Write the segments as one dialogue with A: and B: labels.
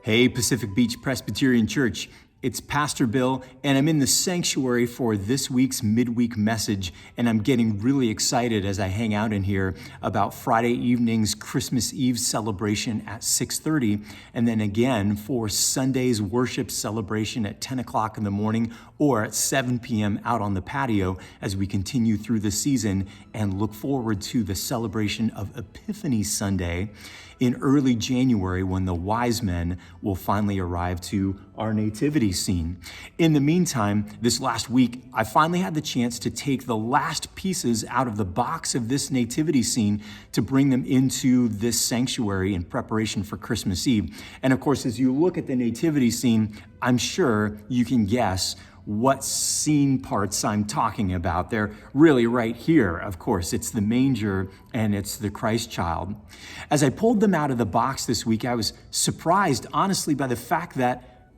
A: Hey, Pacific Beach Presbyterian Church. It's Pastor Bill, and I'm in the sanctuary for this week's midweek message, and I'm getting really excited as I hang out in here about Friday evening's Christmas Eve celebration at 6:30, and then again for Sunday's worship celebration at 10 o'clock in the morning or at 7 p.m. out on the patio as we continue through the season and look forward to the celebration of Epiphany Sunday in early January when the wise men will finally arrive to our nativity scene. In the meantime, this last week, I finally had the chance to take the last pieces out of the box of this nativity scene to bring them into this sanctuary in preparation for Christmas Eve. And of course, as you look at the nativity scene, I'm sure you can guess what scene parts I'm talking about. They're really right here, of course. It's the manger and it's the Christ child. As I pulled them out of the box this week, I was surprised, honestly, by the fact that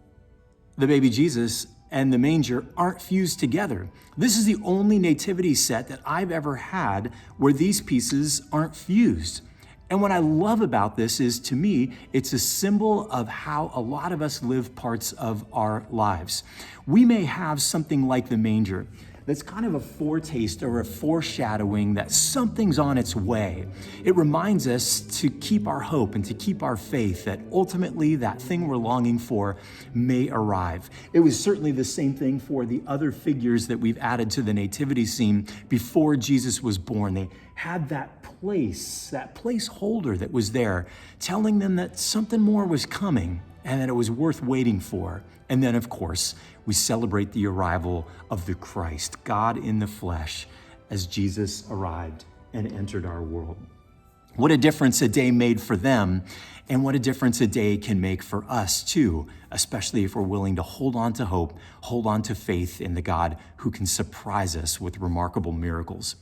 A: the baby Jesus and the manger aren't fused together. This is the only nativity set that I've ever had where these pieces aren't fused. And what I love about this is, to me, it's a symbol of how a lot of us live parts of our lives. We may have something like the manger that's kind of a foretaste or a foreshadowing that something's on its way. It reminds us to keep our hope and to keep our faith that ultimately that thing we're longing for may arrive. It was certainly the same thing for the other figures that we've added to the nativity scene before Jesus was born. They had that placeholder that was there, telling them that something more was coming and that it was worth waiting for. And then, of course, we celebrate the arrival of the Christ, God in the flesh, as Jesus arrived and entered our world. What a difference a day made for them, and what a difference a day can make for us too, especially if we're willing to hold on to hope, hold on to faith in the God who can surprise us with remarkable miracles.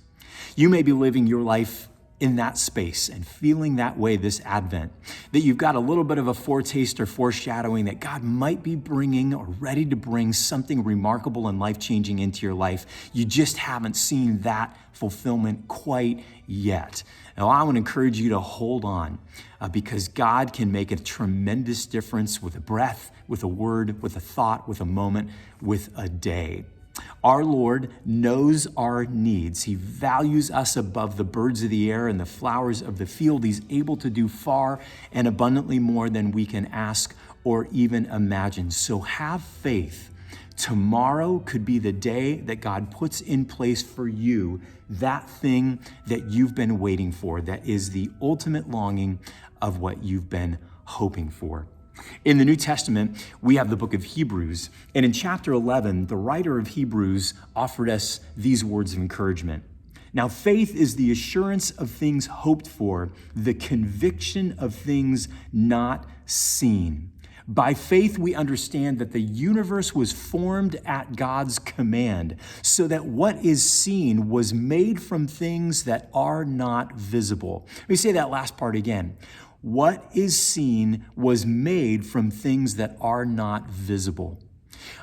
A: You may be living your life in that space and feeling that way this Advent, that you've got a little bit of a foretaste or foreshadowing that God might be bringing or ready to bring something remarkable and life-changing into your life. You just haven't seen that fulfillment quite yet. Now, I want to encourage you to hold on because God can make a tremendous difference with a breath, with a word, with a thought, with a moment, with a day. Our Lord knows our needs. He values us above the birds of the air and the flowers of the field. He's able to do far and abundantly more than we can ask or even imagine. So have faith. Tomorrow could be the day that God puts in place for you that thing that you've been waiting for, that is the ultimate longing of what you've been hoping for. In the New Testament, we have the book of Hebrews, and in chapter 11, the writer of Hebrews offered us these words of encouragement. Now, faith is the assurance of things hoped for, the conviction of things not seen. By faith, we understand that the universe was formed at God's command, so that what is seen was made from things that are not visible. Let me say that last part again. What is seen was made from things that are not visible.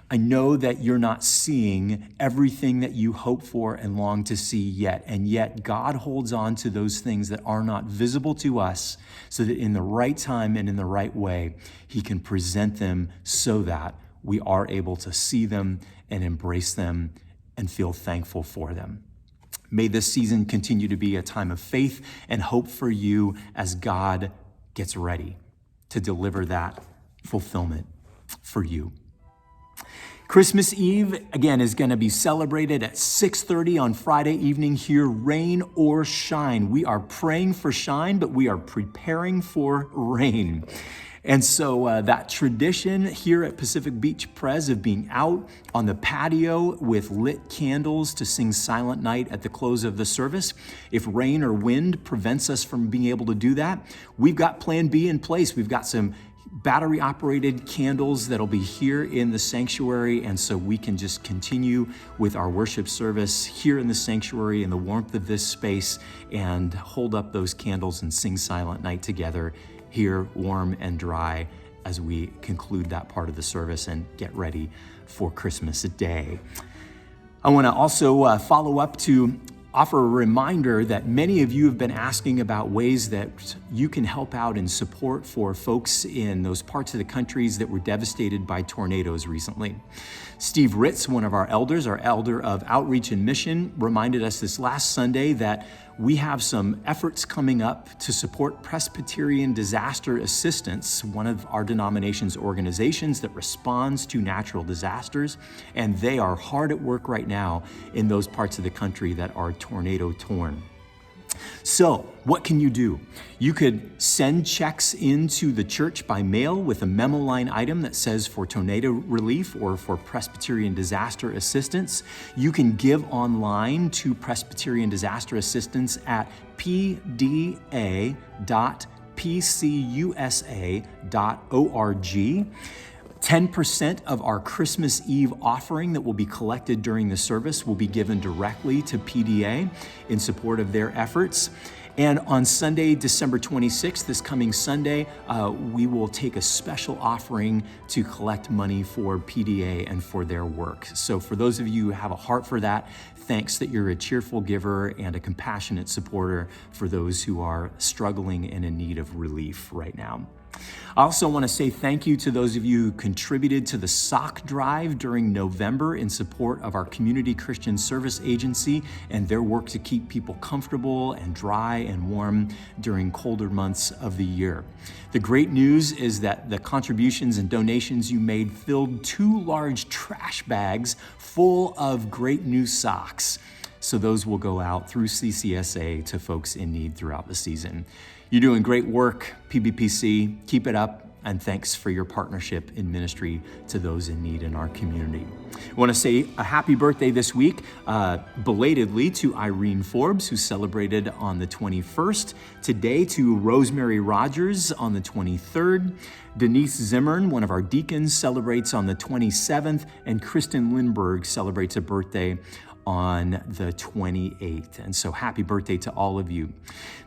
A: I know that you're not seeing everything that you hope for and long to see yet, and yet God holds on to those things that are not visible to us so that in the right time and in the right way, He can present them so that we are able to see them and embrace them and feel thankful for them. May this season continue to be a time of faith and hope for you as God gets ready to deliver that fulfillment for you. Christmas Eve, again, is going to be celebrated at 6:30 on Friday evening here, rain or shine. We are praying for shine, but we are preparing for rain. And so that tradition here at Pacific Beach Pres of being out on the patio with lit candles to sing Silent Night at the close of the service, if rain or wind prevents us from being able to do that, we've got plan B in place. We've got some battery-operated candles that'll be here in the sanctuary, and so we can just continue with our worship service here in the sanctuary in the warmth of this space and hold up those candles and sing Silent Night together here, warm and dry, as we conclude that part of the service and get ready for Christmas Day. I want to also follow up to offer a reminder that many of you have been asking about ways that you can help out and support for folks in those parts of the countries that were devastated by tornadoes recently. Steve Ritz, one of our elders, our elder of outreach and mission, reminded us this last Sunday that we have some efforts coming up to support Presbyterian Disaster Assistance, one of our denomination's organizations that responds to natural disasters, and they are hard at work right now in those parts of the country that are tornado torn. So, what can you do? You could send checks into the church by mail with a memo line item that says for tornado relief or for Presbyterian Disaster Assistance. You can give online to Presbyterian Disaster Assistance at pda.pcusa.org. 10% of our Christmas Eve offering that will be collected during the service will be given directly to PDA in support of their efforts. And on Sunday, December 26th, this coming Sunday, we will take a special offering to collect money for PDA and for their work. So for those of you who have a heart for that, thanks that you're a cheerful giver and a compassionate supporter for those who are struggling and in need of relief right now. I also want to say thank you to those of you who contributed to the sock drive during November in support of our Community Christian Service Agency and their work to keep people comfortable and dry and warm during colder months of the year. The great news is that the contributions and donations you made filled 2 large trash bags full of great new socks. So those will go out through CCSA to folks in need throughout the season. You're doing great work, PBPC. Keep it up, and thanks for your partnership in ministry to those in need in our community. I want to say a happy birthday this week, belatedly to Irene Forbes, who celebrated on the 21st. Today to Rosemary Rogers on the 23rd. Denise Zimmern, one of our deacons, celebrates on the 27th, and Kristin Linberg celebrates a birthday on the 28th. And so happy birthday to all of you.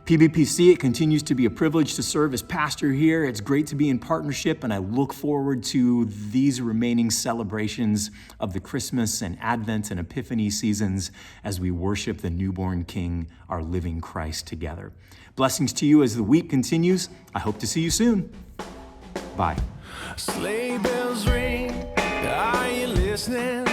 A: PBPC, it continues to be a privilege to serve as pastor here. It's great to be in partnership, and I look forward to these remaining celebrations of the Christmas and Advent and Epiphany seasons as we worship the newborn King, our living Christ, together. Blessings to you as the week continues. I hope to see you soon. Bye.
B: Sleigh bells ring, are you listening?